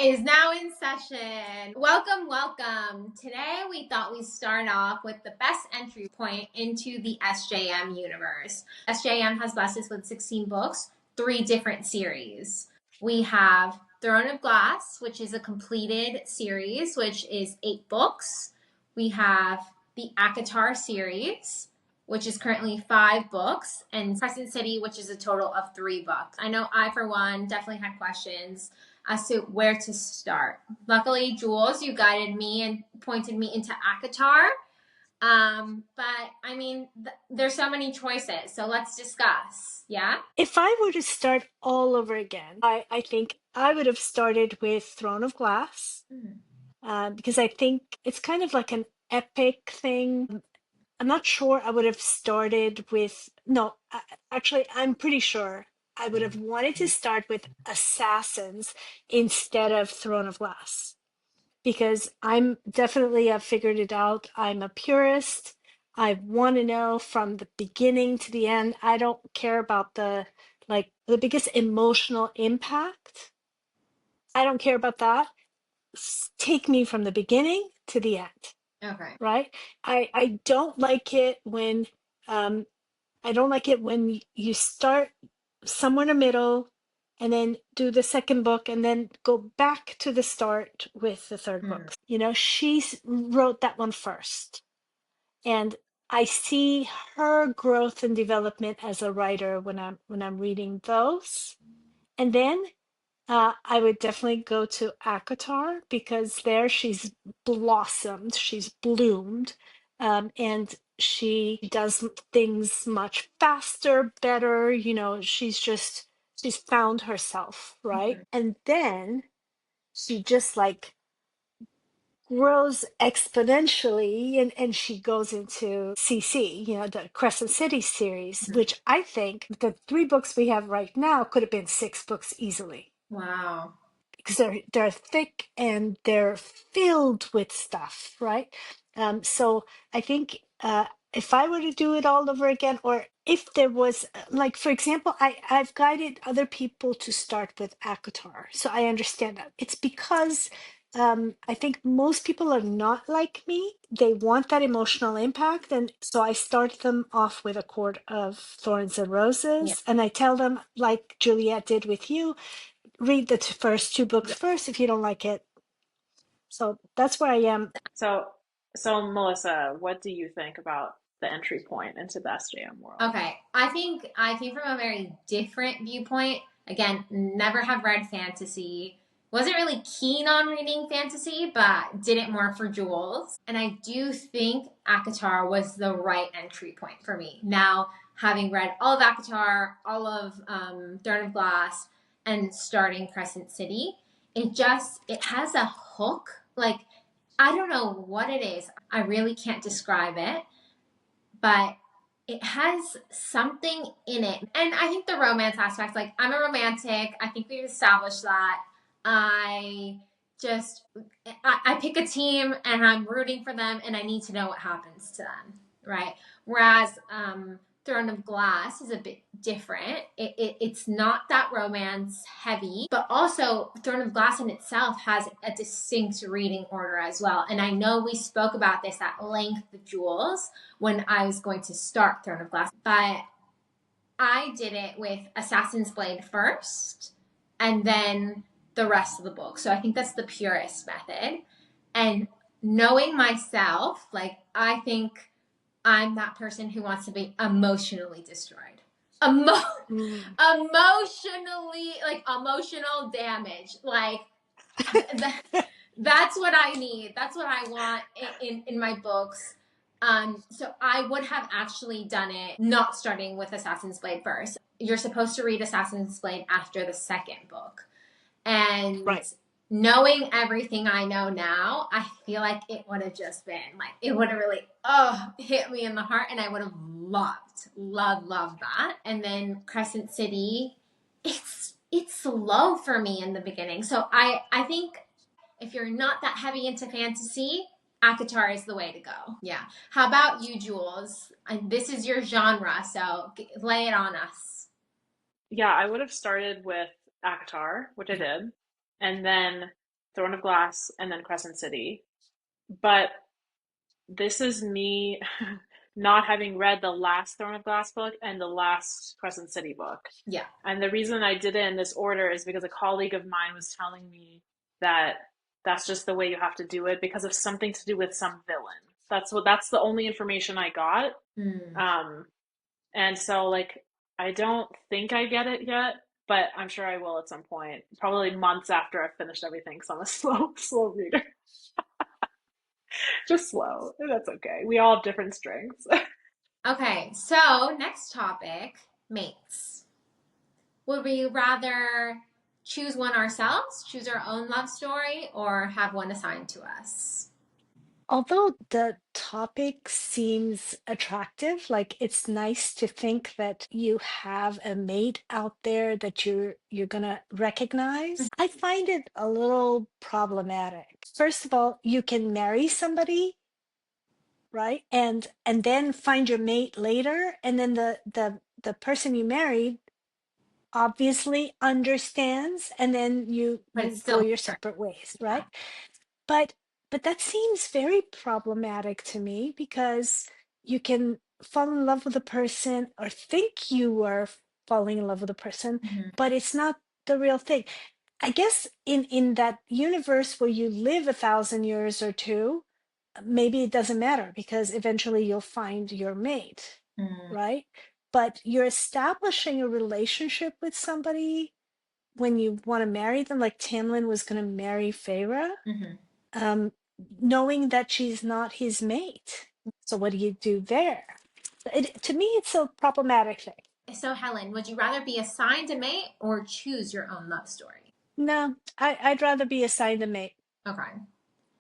is now in session. Welcome, welcome. Today we thought we'd start off with the best entry point into the SJM universe. SJM has blessed us with 16 books, 3 different series. We have Throne of Glass, which is a completed series, which is 8 books. We have the ACOTAR series, which is currently 5 books, and Crescent City, which is a total of 3 books. I know I, for one, definitely had questions as to where to start. Luckily, Jules, you guided me and pointed me into ACOTAR. But I mean, there's so many choices, so let's discuss. Yeah? If I were to start all over again, I think I would have started with Throne of Glass, because I think it's kind of like an epic thing. I'm not sure I would have started with, no, actually, I'm pretty sure I would have wanted to start with Assassins instead of Throne of Glass, because I've figured it out. I'm a purist. I want to know from the beginning to the end. I don't care about the biggest emotional impact. I don't care about that. Take me from the beginning to the end. Okay. Right? I don't like it when um you start somewhere in the middle and then do the second book and then go back to the start with the third book. You know, wrote that one first. And I see her growth and development as a writer when I'm reading those. And then I would definitely go to ACOTAR because there she's blossomed, she's bloomed, and she does things much faster, better. You know, she's found herself, right? And then she just like grows exponentially and she goes into CC, you know, the Crescent City series, which I think the 3 books we have right now could have been 6 books easily. Wow. Because they're thick and they're filled with stuff, right? So I think if I were to do it all over again, or if there was like, for example, I've guided other people to start with ACOTAR, so I understand that. It's because I think most people are not like me. They want that emotional impact, and so I start them off with A Court of Thorns and Roses, and I tell them, like Juliet did with you, read the first 2 books first if you don't like it. So that's where I am. So, Melissa, what do you think about the entry point into the SJM world? Okay, I think I came from a very different viewpoint. Again, never have read fantasy. Wasn't really keen on reading fantasy, but did it more for Jules. And I do think ACOTAR was the right entry point for me. Now, having read all of ACOTAR, all of Throne of Glass, and starting Crescent City, it has a hook. Like, I don't know what it is. I really can't describe it, but it has something in it. And I think the romance aspect, like, I'm a romantic. I think we've established that. I pick a team and I'm rooting for them and I need to know what happens to them, right? Whereas Throne of Glass is a bit different. It's not that romance heavy, but also Throne of Glass in itself has a distinct reading order as well. And I know we spoke about this at length with Jules when I was going to start Throne of Glass, but I did it with Assassin's Blade first and then the rest of the book. So I think that's the purest method. And knowing myself, like, I think I'm that person who wants to be emotionally destroyed. Emotionally, like, emotional damage. Like, that's what I need. That's what I want in my books. So I would have actually done it not starting with Assassin's Blade first. You're supposed to read Assassin's Blade after the second book. And knowing everything I know now, I feel like it would have just been like, it would have really hit me in the heart, and I would have loved that. And then Crescent City, it's slow for me in the beginning. So I think if you're not that heavy into fantasy, ACOTAR is the way to go. Yeah. How about you, Jules? This is your genre, so lay it on us. Yeah, I would have started with ACOTAR, which I did, and then Throne of Glass, and then Crescent City. But this is me not having read the last Throne of Glass book and the last Crescent City book. Yeah. And the reason I did it in this order is because a colleague of mine was telling me that that's just the way you have to do it because of something to do with some villain. That's the only information I got. Mm. Um, and so like I don't think I get it yet, but I'm sure I will at some point. Probably months after I've finished everything. So I'm a slow reader. Just slow. That's okay. We all have different strengths. Okay, so next topic, mates. Would we rather choose one ourselves, choose our own love story, or have one assigned to us? Although the topic seems attractive, like it's nice to think that you have a mate out there that you're gonna recognize. I find it a little problematic. First of all, you can marry somebody, right? And then find your mate later, and then the person you married obviously understands, and then you But it's you go still your different. separate ways, Yeah. right? But that seems very problematic to me because you can fall in love with a person or think you are falling in love with a person, Mhm. but it's not the real thing. I guess in that universe where you live 1,000 years or two, maybe it doesn't matter because eventually you'll find your mate, Mm. right? But you're establishing a relationship with somebody when you want to marry them, like Tamlin was going to marry Feyre, Mhm. um, knowing that she's not his mate. So what do you do there? To me, it's a problematic thing. So, Helen, would you rather be assigned a mate or choose your own love story? No, I'd rather be assigned a mate. Okay.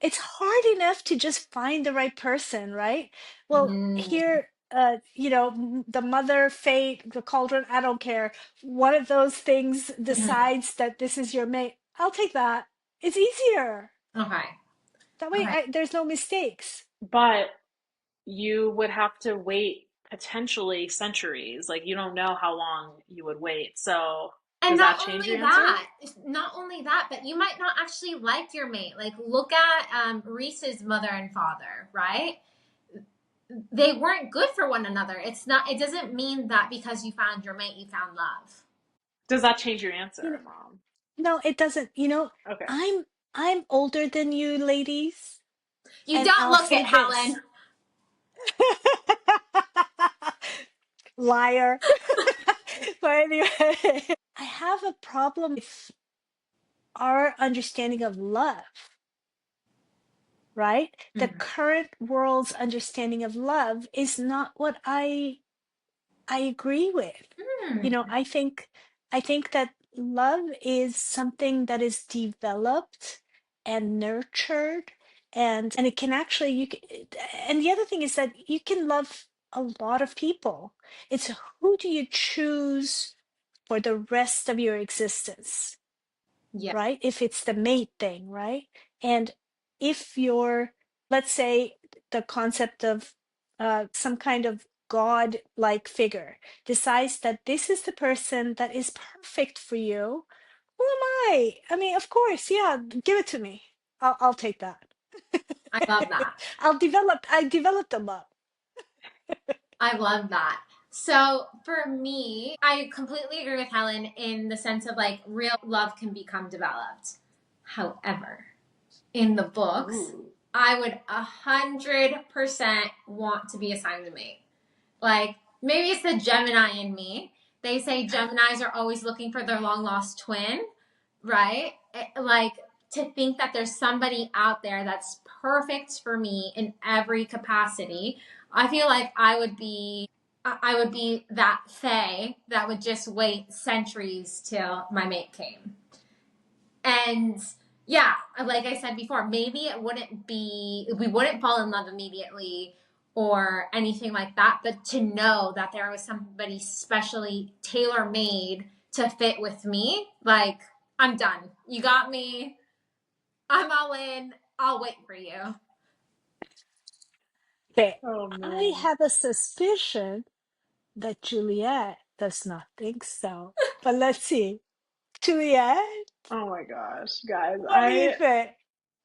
It's hard enough to just find the right person, right? Well, Mm. here, the mother, fate, the cauldron, I don't care. One of those things Mhm. decides that this is your mate. I'll take that. It's easier. Okay. That way, Okay. there's no mistakes. But you would have to wait potentially centuries. Like you don't know how long you would wait. So And does that change your answer? not only that, but you might not actually like your mate. Like, look at Reese's mother and father, right? They weren't good for one another. It's not. It doesn't mean that because you found your mate, you found love. Does that change your You know, answer, Mom? no, it doesn't. Okay. I'm older than you ladies, You and don't I'll look it, say this. Helen. Liar. But anyway, I have a problem with our understanding of love, right? The Mm. current world's understanding of love is not what I agree with. Mm. I think that love is something that is developed and nurtured, and it can actually and the other thing is that you can love a lot of people. It's who do you choose for the rest of your existence, Yeah. right? If it's the mate thing, right? And if you're, let's say, the concept of some kind of god-like figure decides that this is the person that is perfect for you, who am I? I mean, of course, yeah, give it to me. I'll take that. I love that. I developed the love. I love that. So for me, I completely agree with Helen in the sense of like real love can become developed. However, in the books, Ooh. I would 100% want to be assigned a mate. Like maybe it's the Gemini in me. They say Geminis are always looking for their long lost twin, right? Like to think that there's somebody out there that's perfect for me in every capacity. I feel like I would be that fae that would just wait centuries till my mate came. And yeah, like I said before, maybe it wouldn't be, we wouldn't fall in love immediately or anything like that, but to know that there was somebody specially tailor made to fit with me, like, I'm done. You got me. I'm all in. I'll wait for you. Okay, Oh I man. have a suspicion that Juliet does not think so. But let's see. Juliet? Oh my gosh, guys. What do you think?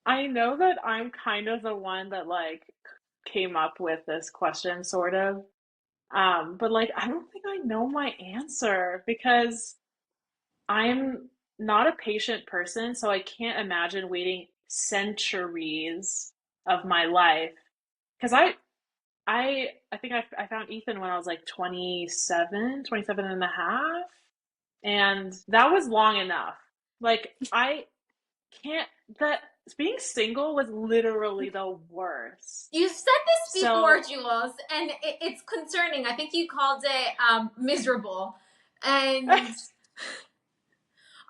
I know that I'm kind of the one that like came up with this question sort of. But like I don't think I know my answer because I'm not a patient person, so I can't imagine waiting centuries of my life. Because I think I found Ethan when I was like 27, 27 and a half, and that was long enough. Like I can't that being single was literally the worst. You've said this before, So Jules, and it's concerning. I think you called it miserable. And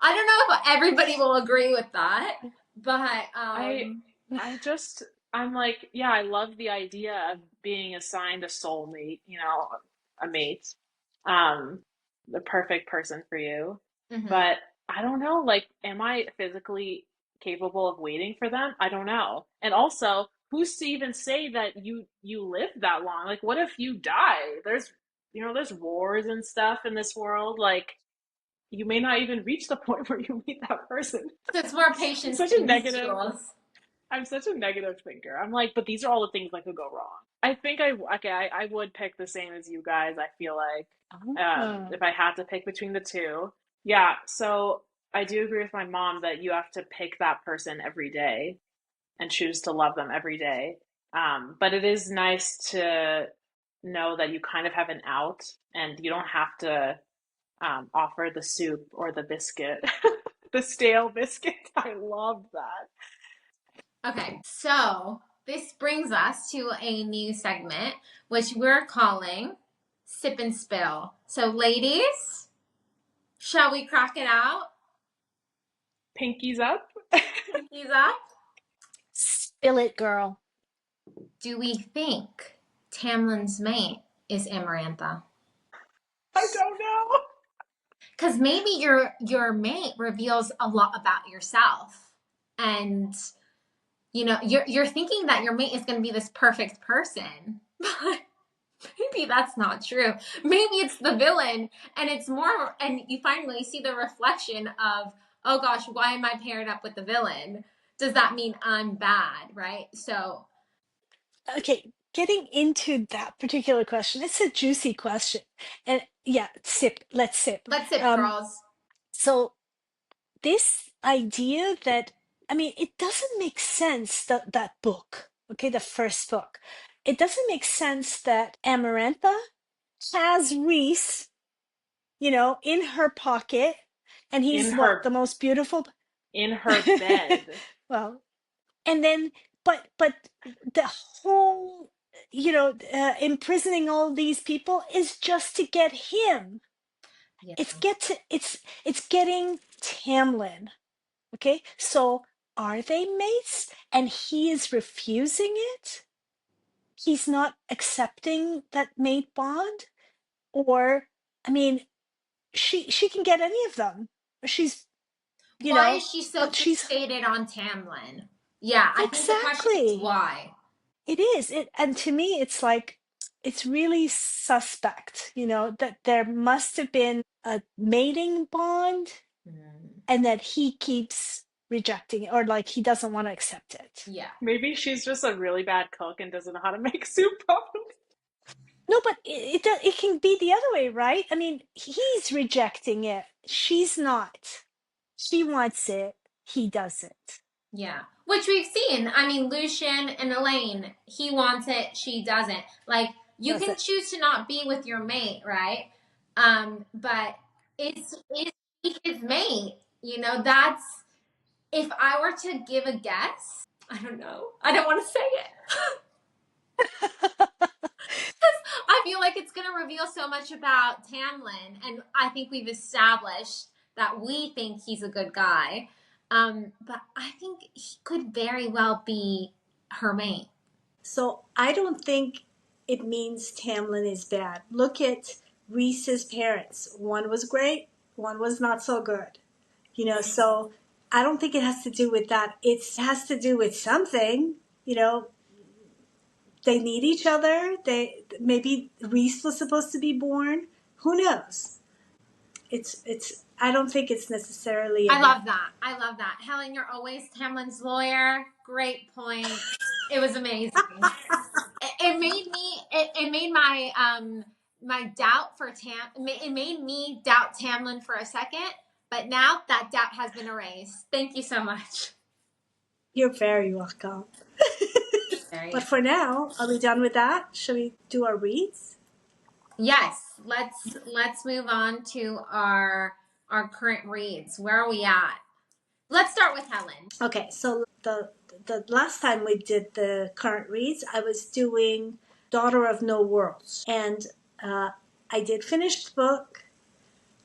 I don't know if everybody will agree with that, but I I just I'm like, yeah, I love the idea of being assigned a soulmate, a mate, um, the perfect person for you. mhm. But I don't know, like, am I physically capable of waiting for them? I don't know. And also, who's to even say that you live that long? Like, what if you die? There's wars and stuff in this world. Like, you may not even reach the point where you meet that person. So it's more I'm patience such a things, negative Jules. I'm such a negative thinker. I'm like, but these are all the things that could go wrong. I think I would pick the same as you guys. I feel like Oh. if I had to pick between the two, yeah. So I do agree with my mom that you have to pick that person every day and choose to love them every day. But it is nice to know that you kind of have an out and you don't have to offer the soup or the biscuit, the stale biscuit. I love that. Okay, so this brings us to a new segment, which we're calling Sip and Spill. So, ladies, shall we crack it out? Pinkies up. Pinkies up. Spill it, girl. Do we think Tamlin's mate is Amarantha? I don't know. Because maybe your mate reveals a lot about yourself, and you're thinking that your mate is going to be this perfect person, but maybe that's not true. Maybe it's the villain, and it's more, and you finally see the reflection of, oh gosh, why am I paired up with the villain? Does that mean I'm bad, right? So Okay, getting into that particular question, it's a juicy question. And yeah, let's sip. let's sip, Um, girls. so this idea that, I mean, it doesn't make sense that that book, okay, the first book, it doesn't make sense that Amarantha has Reese, in her pocket, and In he's what, the her most beautiful. in her bed. Well, and then, but the whole, imprisoning all these people is just to get him. Yeah. It's getting Tamlin. Okay, so are they mates? And he is refusing it. He's not accepting that mate bond, or, I mean, she can get any of them. She's, Why is she so but she's fixated on Tamlin? Yeah, I think the question is exactly. why. It is. And to me, it's like, it's really suspect, that there must have been a mating bond Mm, and that he keeps rejecting it, or like he doesn't want to accept it. yeah. Maybe she's just a really bad cook and doesn't know how to make soup properly. No, but it can be the other way, right? I mean, he's rejecting it. She's not. She wants it. He doesn't. Yeah. Which we've seen. I mean, Lucian and Elaine, he wants it, she doesn't. Like, you Does can it? choose to not be with your mate, right? But is he his mate? That's, if I were to give a guess, I don't know. I don't want to say it. I feel like it's going to reveal so much about Tamlin, and I think we've established that we think he's a good guy. But I think he could very well be her mate. So I don't think it means Tamlin is bad. Look at Reese's parents. One was great, one was not so good. So I don't think it has to do with that. It has to do with something. They need each other. Maybe Reese was supposed to be born. Who knows? it's I don't think it's necessarily I love that. I love that. Helen, you're always Tamlin's lawyer. Great point. It was amazing. It made me. It made my doubt for It made me doubt Tamlin for a second, but now that doubt has been erased. Thank you so much. You're very welcome. But for now, are we done with that? Shall we do our reads? Yes. Let's move on to our current reads. Where are we at? Let's start with Helen. Okay, so the last time we did the current reads, I was doing Daughter of No Worlds, and I did finish the book.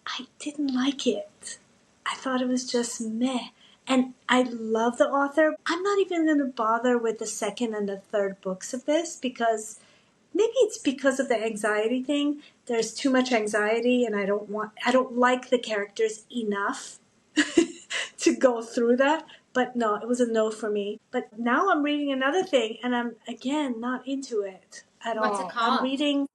I didn't like it. I thought it was just meh. And I love the author. I'm not even going to bother with the second and the third books of this because maybe it's because of the anxiety thing. There's too much anxiety and I don't like the characters enough to go through that. But no, it was a no for me. But now I'm reading another thing and I'm again not into it at all. What's it called? I'm reading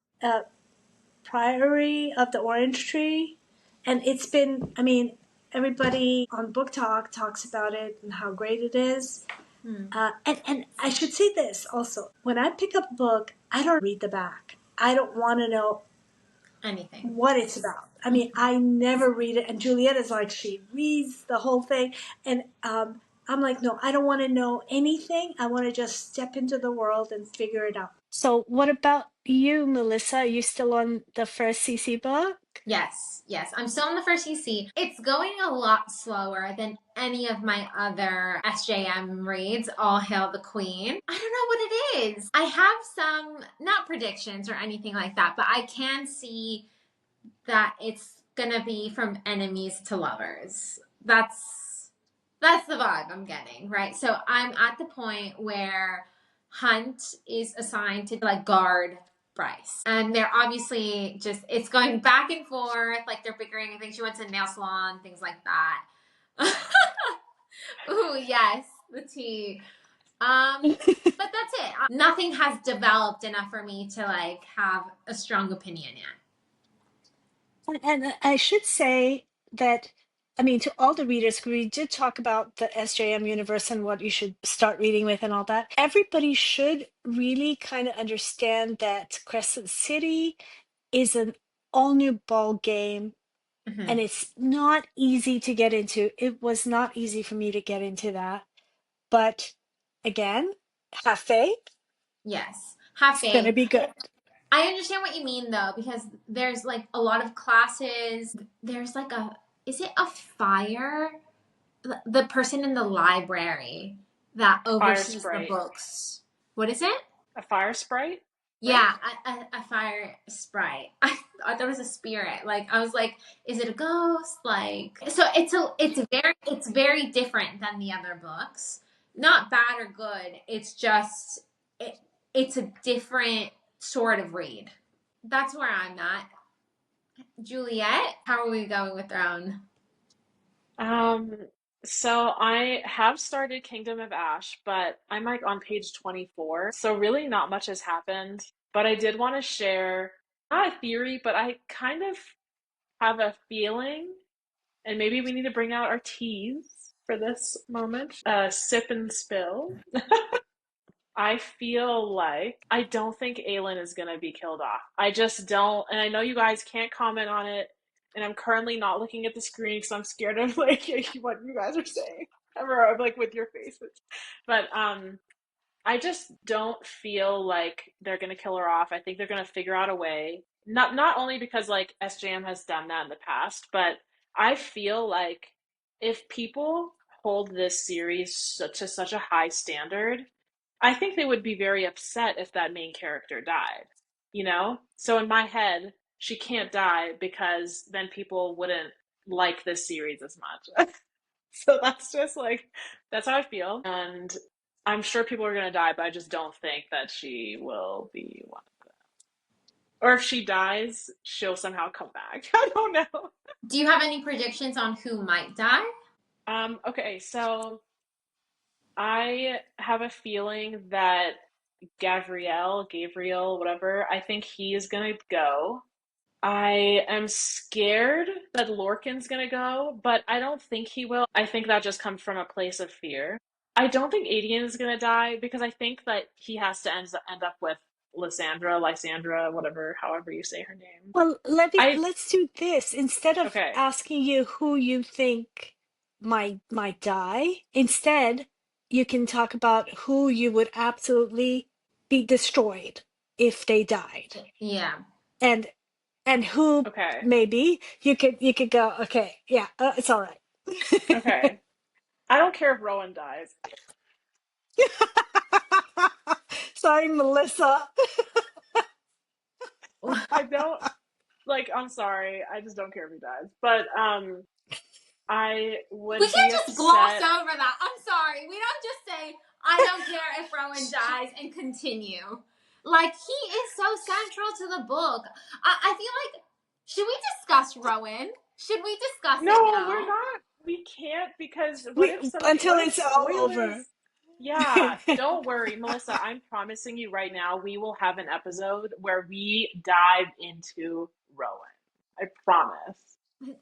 Priory of the Orange Tree. And it's been, I mean, everybody on Book Talk talks about it and how great it is. And I should say this also. When I pick up a book, I don't read the back. I don't want to know anything what it's about. I mean, I never read it. And Juliet is like, she reads the whole thing. And I'm like, no, I don't want to know anything. I want to just step into the world and figure it out. So what about you, Melissa? Are you still on the first CC book? Yes. I'm still in the first CC. It's going a lot slower than any of my other SJM reads. All Hail the Queen. I don't know what it is. I have some, not predictions or anything like that, but I can see that it's gonna be from enemies to lovers. That's the vibe I'm getting, right? So I'm at the point where Hunt is assigned to like guard Bryce. And they're obviously just, it's going back and forth, like they're bickering. I think she went to a nail salon, things like that. Ooh, yes, the tea. But that's it. Nothing has developed enough for me to like have a strong opinion yet. And I should say that, I mean, to all the readers, we did talk about the SJM universe and what you should start reading with and all that. Everybody should really kind of understand that Crescent City is an all new ball game. And it's not easy to get into. It was not easy for me to get into that. But again, have faith. Yes, have It's going to faith. be good. I understand what you mean though, because there's like a lot of classes. There's like is it a fire? The person in the library that oversees the books. What is it? A fire sprite? Yeah, a fire sprite. I thought there was a spirit. Like I was like, is it a ghost? Like so it's very different than the other books. Not bad or good. It's just it's a different sort of read. That's where I'm at. Juliet, how are we going with Throne? So I have started Kingdom of Ash, but I'm like on page 24. So really not much has happened. But I did want to share, not a theory, but I kind of have a feeling, and maybe we need to bring out our teas for this moment. Sip and spill. I feel like I don't think Aelin is gonna be killed off. I just don't, and I know you guys can't comment on it, and I'm currently not looking at the screen because I'm scared of like what you guys are saying, or like with your faces. But I just don't feel like they're gonna kill her off. I think they're gonna figure out a way. Not only because like SJM has done that in the past, but I feel like if people hold this series to such a high standard, I think they would be very upset if that main character died, you know? So in my head, she can't die because then people wouldn't like this series as much. So that's just like, that's how I feel. And I'm sure people are going to die, but I just don't think that she will be one of them. Or if she dies, she'll somehow come back. I don't know. Do you have any predictions on who might die? Okay, so I have a feeling that Gabriel, whatever, I think he is gonna go. I am scared that Lorcan's gonna go, but I don't think he will. I think that just comes from a place of fear. I don't think Adian is gonna die because I think that he has to end up with Lysandra, whatever, however you say her name. Well, I let's do this. Instead of okay, asking you who you think might die, instead you can talk about who you would absolutely be destroyed if they died. Yeah. And who okay, maybe you could go, okay, yeah, it's all right. okay. I don't care if Rowan dies. Sorry, Melissa. I don't like. I'm sorry. I just don't care if he dies. But I We would be can't just gloss upset. over that. I'm sorry. We don't just say, I don't care if Rowan dies and continue. Like, he is so central to the book. I feel like, should we discuss Rowan? Should we discuss it No, we're now? not. We can't because We until what if it's all over. spoilers? Yeah, don't worry, Melissa. I'm promising you right now, we will have an episode where we dive into Rowan. I promise.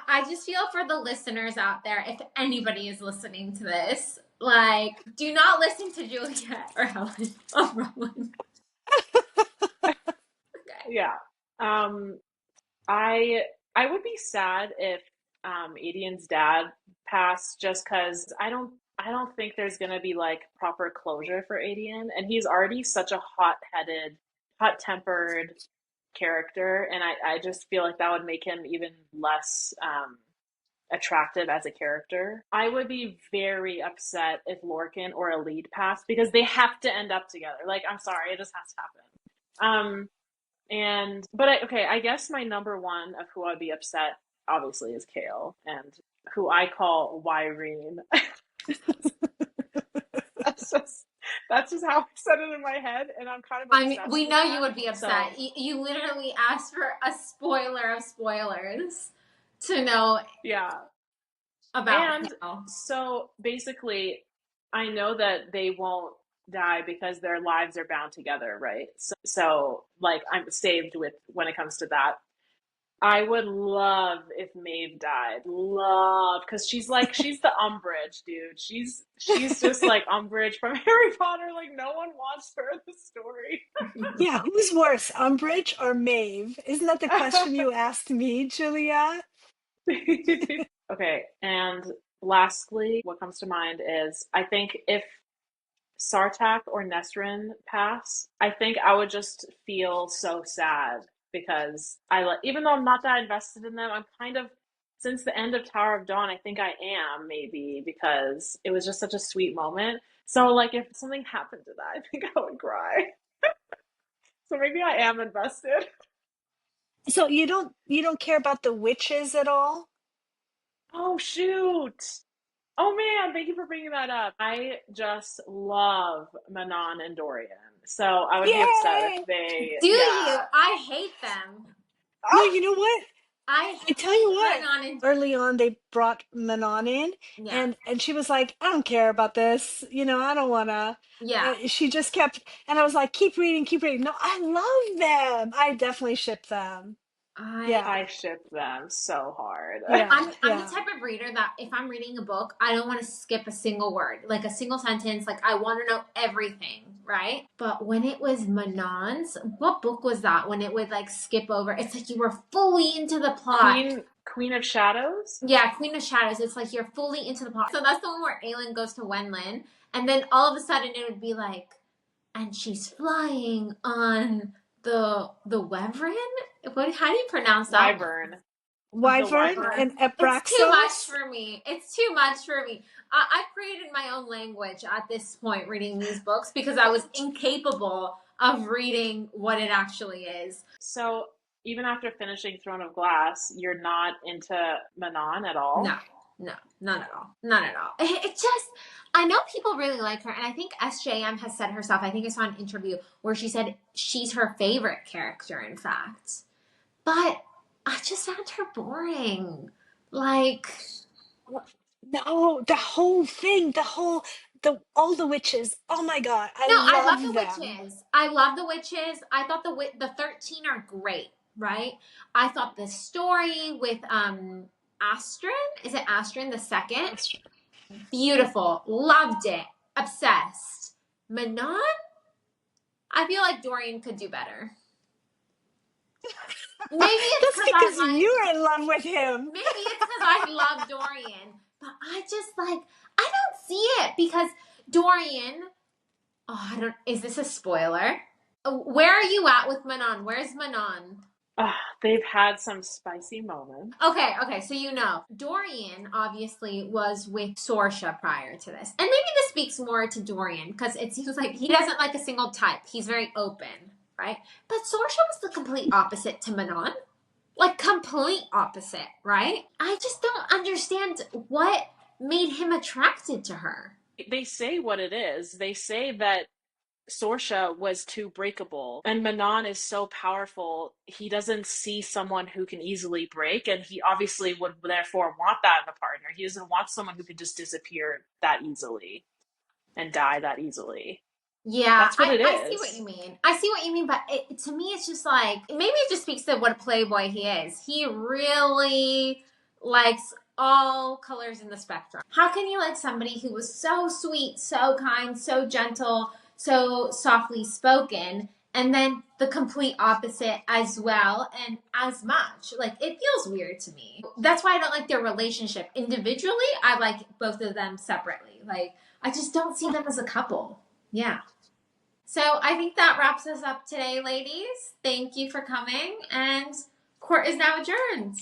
I just feel for the listeners out there, if anybody is listening to this, like, do not listen to Juliet or Helen or Rowan. Okay. Yeah. Um, I would be sad if Adian's dad passed just because I don't think there's gonna be like proper closure for Adian, and he's already such a hot-headed, hot-tempered character, and I just feel like that would make him even less attractive as a character. I would be very upset if Lorcan or Elite passed because they have to end up together. Like, I'm sorry, it just has to happen. Okay, I guess my number one of who I'd be upset obviously is Kale, and who I call Wyrene. that's just that's just how I said it in my head, and I'm kind of I mean, obsessed we with know that. you would be upset. So You literally asked for a spoiler of spoilers to know yeah, about and Hale. so basically, I know that they won't die because their lives are bound together, right? So like I'm saved with when it comes to that. I would love if Maeve died. Love, because she's the Umbridge, dude. She's just like Umbridge from Harry Potter. Like no one wants her in the story. Yeah, who's worse, Umbridge or Maeve? Isn't that the question you asked me, Julia? Okay, and lastly, what comes to mind is I think if Sartak or Nesrin pass, I think I would just feel so sad because even though I'm not that invested in them, I'm kind of since the end of Tower of Dawn, I think I am maybe because it was just such a sweet moment. So like if something happened to that, I think I would cry. So maybe I am invested. So you don't care about the witches at all? Oh shoot. Oh man, thank you for bringing that up. I just love Manon and Dorian. So I would be upset if Yay! they, Do you? yeah. I hate them. No, Ah! you know what? I I tell you hate what. Manon and Early on, they brought Manon in, yeah, and she was like, "I don't care about this. I don't wanna." yeah. She just kept, and I was like, "Keep reading, keep reading." No, I love them. I definitely ship them. I Yeah, I ship them so hard. yeah, I'm the yeah. type of reader that if I'm reading a book, I don't want to skip a single word, like a single sentence. Like I want to know everything, right? But when it was Manon's, what book was that? When it would like skip over, it's like you were fully into the plot. Queen of Shadows? Yeah, Queen of Shadows. It's like you're fully into the plot. So that's the one where Aelin goes to Wenlin, and then all of a sudden it would be like, and she's flying on the Wyvern. What? How do you pronounce that? Wyvern. The Wyvern Wyvern. and It's too much Abraxos. for me. It's too much for me. I've created my own language at this point reading these books because I was incapable of reading what it actually is. So even after finishing Throne of Glass, you're not into Manon at all? No, no, none at all. None at all. It just, I know people really like her, and I think SJM has said herself, I think I saw an interview where she said she's her favorite character, in fact. But I just found her boring. Like, No, the whole thing, the all the witches. Oh my God, I no, I love love the them. witches. I love the witches. I thought the 13 are great. right? I thought the story with Astrid, is it Astrid the second? Beautiful. Loved it. Obsessed. Manon? I feel like Dorian could do better. Maybe it's That's because I you're in love with him. maybe it's because I love Dorian, but I just like I don't see it because Dorian. Oh, I don't. Is this a spoiler? Where are you at with Manon? Where's Manon? They've had some spicy moments. Okay, so you know, Dorian obviously was with Sorsha prior to this. And maybe this speaks more to Dorian, because it seems like he doesn't like a single type. He's very open, right? But Sorsha was the complete opposite to Manon. Like, complete opposite, right? I just don't understand what made him attracted to her. They say what it is. They say that Sorsha was too breakable, and Manon is so powerful, he doesn't see someone who can easily break, and he obviously would therefore want that in a partner. He doesn't want someone who can just disappear that easily and die that easily. Yeah, That's what it is. I see what you mean. I see what you mean, but to me, it's just like, maybe it just speaks to what a playboy he is. He really likes all colors in the spectrum. How can you like somebody who was so sweet, so kind, so gentle, so softly spoken, and then the complete opposite as well and as much? Like, it feels weird to me. That's why I don't like their relationship. Individually, I like both of them separately. Like, I just don't see them as a couple. Yeah. So I think that wraps us up today, ladies. Thank you for coming, and court is now adjourned.